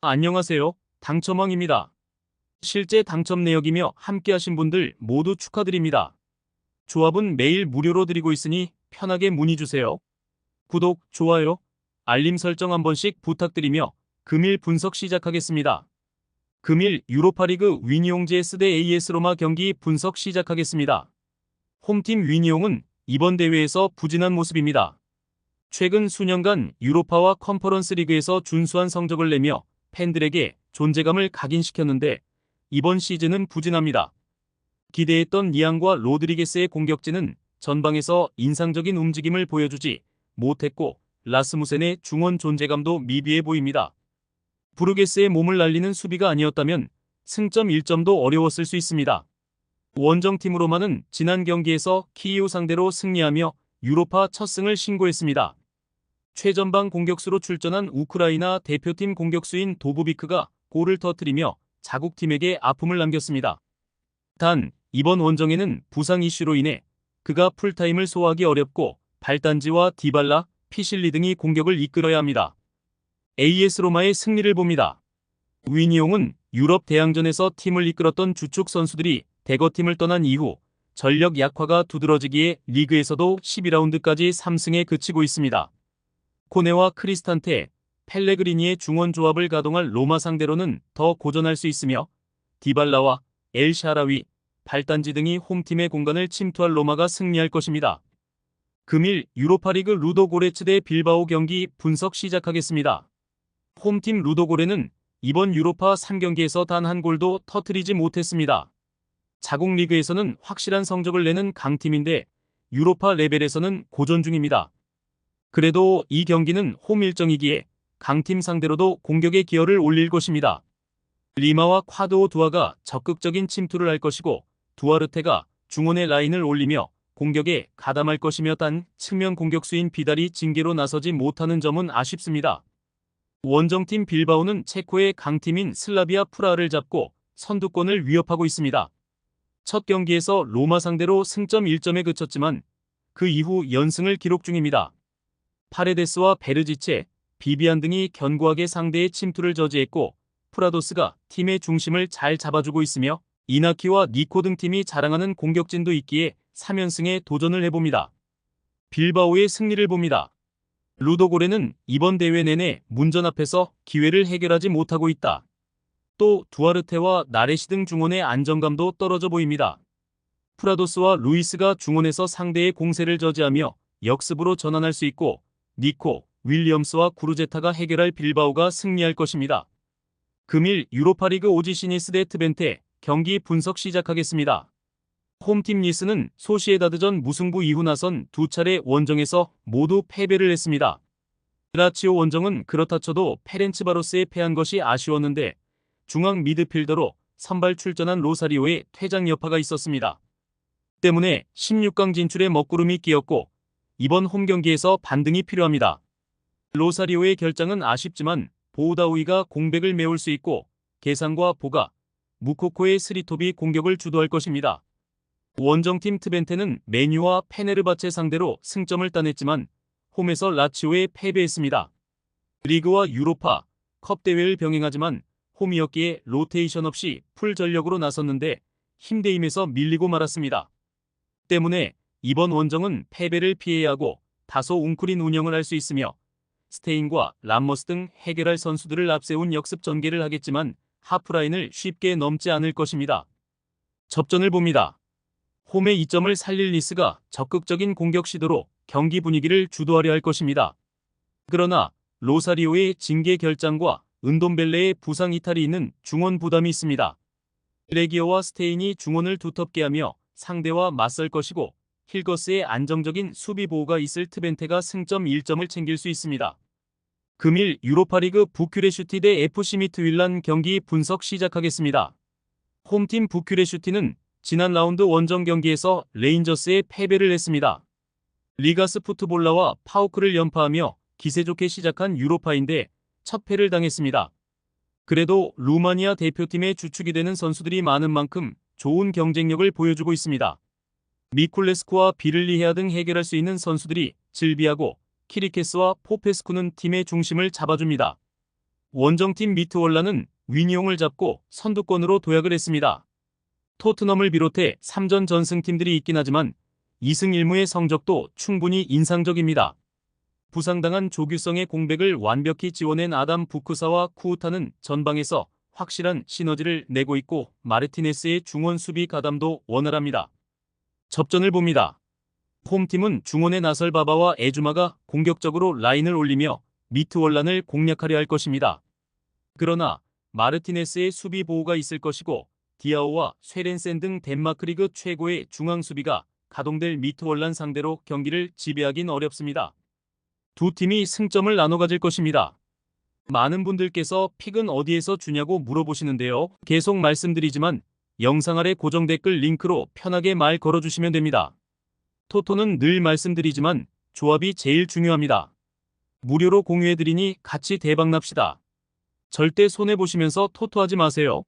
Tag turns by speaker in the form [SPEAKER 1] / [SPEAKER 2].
[SPEAKER 1] 안녕하세요. 당첨왕입니다. 실제 당첨 내역이며 함께하신 분들 모두 축하드립니다. 조합은 매일 무료로 드리고 있으니 편하게 문의주세요. 구독, 좋아요, 알림 설정 한 번씩 부탁드리며 금일 분석 시작하겠습니다. 금일 유로파리그 위니옹 GS 대 AS 로마 경기 분석 시작하겠습니다. 홈팀 위니옹은 이번 대회에서 부진한 모습입니다. 최근 수년간 유로파와 컨퍼런스 리그에서 준수한 성적을 내며 팬들에게 존재감을 각인시켰는데 이번 시즌은 부진합니다. 기대했던 니앙과 로드리게스의 공격진은 전방에서 인상적인 움직임을 보여주지 못했고 라스무센의 중원 존재감도 미비해 보입니다. 부르게스의 몸을 날리는 수비가 아니었다면 승점 1점도 어려웠을 수 있습니다. 원정팀으로만은 지난 경기에서 키이우 상대로 승리하며 유로파 첫 승을 신고했습니다. 최전방 공격수로 출전한 우크라이나 대표팀 공격수인 도부비크가 골을 터뜨리며 자국팀에게 아픔을 남겼습니다. 단, 이번 원정에는 부상 이슈로 인해 그가 풀타임을 소화하기 어렵고 발단지와 디발라, 피실리 등이 공격을 이끌어야 합니다. AS 로마의 승리를 봅니다. 위니옹은 유럽 대항전에서 팀을 이끌었던 주축 선수들이 대거팀을 떠난 이후 전력 약화가 두드러지기에 리그에서도 12라운드까지 3승에 그치고 있습니다. 코네와 크리스탄테, 펠레그리니의 중원 조합을 가동할 로마 상대로는 더 고전할 수 있으며 디발라와 엘 샤라위, 발단지 등이 홈팀의 공간을 침투할 로마가 승리할 것입니다. 금일 유로파리그 루도고레츠 대 빌바오 경기 분석 시작하겠습니다. 홈팀 루도고레는 이번 유로파 3경기에서 단 한 골도 터뜨리지 못했습니다. 자국 리그에서는 확실한 성적을 내는 강팀인데 유로파 레벨에서는 고전 중입니다. 그래도 이 경기는 홈 일정이기에 강팀 상대로도 공격의 기여를 올릴 것입니다. 리마와 콰드오 두아가 적극적인 침투를 할 것이고 두아르테가 중원의 라인을 올리며 공격에 가담할 것이며 단 측면 공격수인 비달이 징계로 나서지 못하는 점은 아쉽습니다. 원정팀 빌바오는 체코의 강팀인 슬라비아 프라하를 잡고 선두권을 위협하고 있습니다. 첫 경기에서 로마 상대로 승점 1점에 그쳤지만 그 이후 연승을 기록 중입니다. 파레데스와 베르지체, 비비안 등이 견고하게 상대의 침투를 저지했고 프라도스가 팀의 중심을 잘 잡아주고 있으며 이나키와 니코 등 팀이 자랑하는 공격진도 있기에 3연승에 도전을 해봅니다. 빌바오의 승리를 봅니다. 루도고레는 이번 대회 내내 문전 앞에서 기회를 해결하지 못하고 있다. 또 두아르테와 나레시 등 중원의 안정감도 떨어져 보입니다. 프라도스와 루이스가 중원에서 상대의 공세를 저지하며 역습으로 전환할 수 있고 니코, 윌리엄스와 구르제타가 해결할 빌바오가 승리할 것입니다. 금일 유로파리그 오지시니스 대 트벤테 경기 분석 시작하겠습니다. 홈팀 니스는 소시에다드전 무승부 이후 나선 두 차례 원정에서 모두 패배를 했습니다. 라치오 원정은 그렇다 쳐도 페렌츠바로스에 패한 것이 아쉬웠는데 중앙 미드필더로 선발 출전한 로사리오의 퇴장 여파가 있었습니다. 때문에 16강 진출에 먹구름이 끼었고 이번 홈 경기에서 반등이 필요합니다. 로사리오의 결장은 아쉽지만 보우다우이가 공백을 메울 수 있고 계상과 보가, 무코코의 스리톱이 공격을 주도할 것입니다. 원정팀 트벤테는 메뉴와 페네르바체 상대로 승점을 따냈지만 홈에서 라치오에 패배했습니다. 리그와 유로파, 컵 대회를 병행하지만 홈이었기에 로테이션 없이 풀 전력으로 나섰는데 힘대임에서 밀리고 말았습니다. 때문에 이번 원정은 패배를 피해야 하고 다소 웅크린 운영을 할 수 있으며 스테인과 람머스 등 해결할 선수들을 앞세운 역습 전개를 하겠지만 하프라인을 쉽게 넘지 않을 것입니다. 접전을 봅니다. 홈의 이점을 살릴 니스가 적극적인 공격 시도로 경기 분위기를 주도하려 할 것입니다. 그러나 로사리오의 징계 결장과 은돔벨레의 부상 이탈이 있는 중원 부담이 있습니다. 레기오와 스테인이 중원을 두텁게 하며 상대와 맞설 것이고 힐거스의 안정적인 수비 보호가 있을 트벤테가 승점 1점을 챙길 수 있습니다. 금일 유로파리그 부큐레슈티 대 FC 미트윌란 경기 분석 시작하겠습니다. 홈팀 부큐레슈티는 지난 라운드 원정 경기에서 레인저스에 패배를 했습니다. 리가스 푸트볼라와 파우크를 연파하며 기세 좋게 시작한 유로파인데 첫 패를 당했습니다. 그래도 루마니아 대표팀의 주축이 되는 선수들이 많은 만큼 좋은 경쟁력을 보여주고 있습니다. 미쿨레스코와 비를리헤아 등 해결할 수 있는 선수들이 질비하고 키리케스와 포페스쿠는 팀의 중심을 잡아줍니다. 원정팀 미트월라는 위니용을 잡고 선두권으로 도약을 했습니다. 토트넘을 비롯해 3전 전승팀들이 있긴 하지만 2승 1무의 성적도 충분히 인상적입니다. 부상당한 조규성의 공백을 완벽히 지워낸 아담 부크사와 쿠우타는 전방에서 확실한 시너지를 내고 있고 마르티네스의 중원 수비 가담도 원활합니다. 접전을 봅니다. 홈팀은 중원의 나설바바와 에주마가 공격적으로 라인을 올리며 미트월란을 공략하려 할 것입니다. 그러나 마르티네스의 수비 보호가 있을 것이고 디아오와 쇠렌센 등 덴마크 리그 최고의 중앙 수비가 가동될 미트월란 상대로 경기를 지배하긴 어렵습니다. 두 팀이 승점을 나눠 가질 것입니다. 많은 분들께서 픽은 어디에서 주냐고 물어보시는데요. 계속 말씀드리지만 영상 아래 고정 댓글 링크로 편하게 말 걸어주시면 됩니다. 토토는 늘 말씀드리지만 조합이 제일 중요합니다. 무료로 공유해드리니 같이 대박납시다. 절대 손해보시면서 토토하지 마세요.